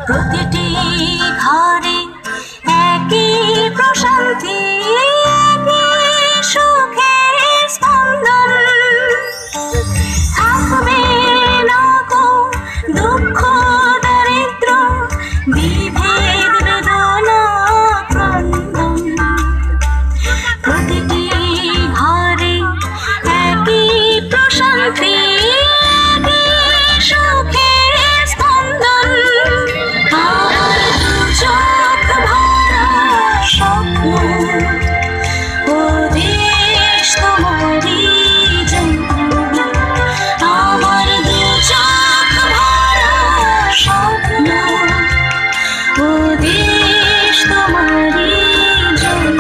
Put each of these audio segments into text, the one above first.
প্রতিটি ঘরে একই প্রশান্তি, একই সুখের স্পন্দন। থাকবে না কো দুঃখ দারিদ্র, বিভেদ বেদনা ক্রন্দন। প্রতিটি ঘরে একই প্রশান্তি, একই সুখের স্পন্দন। আমার দু চোখ ভরা স্বপ্ন, ও দেশ তোমারই জন্য। আমার দু চোখ ভরা স্বপ্ন, ও দেশ তোমারই জন্য।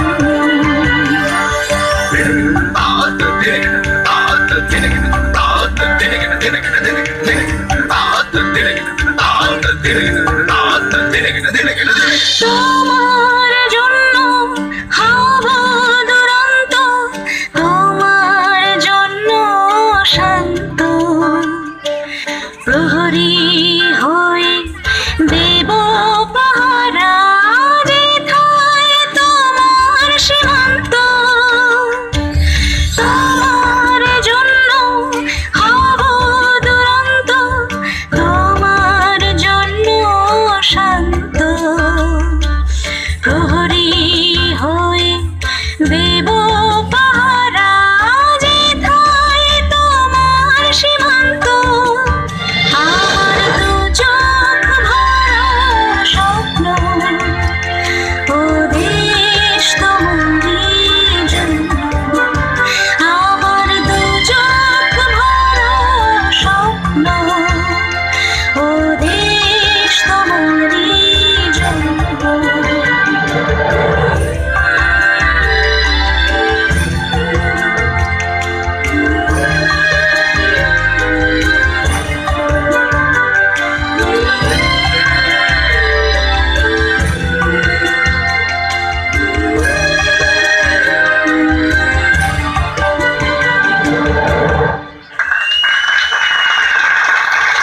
তোমার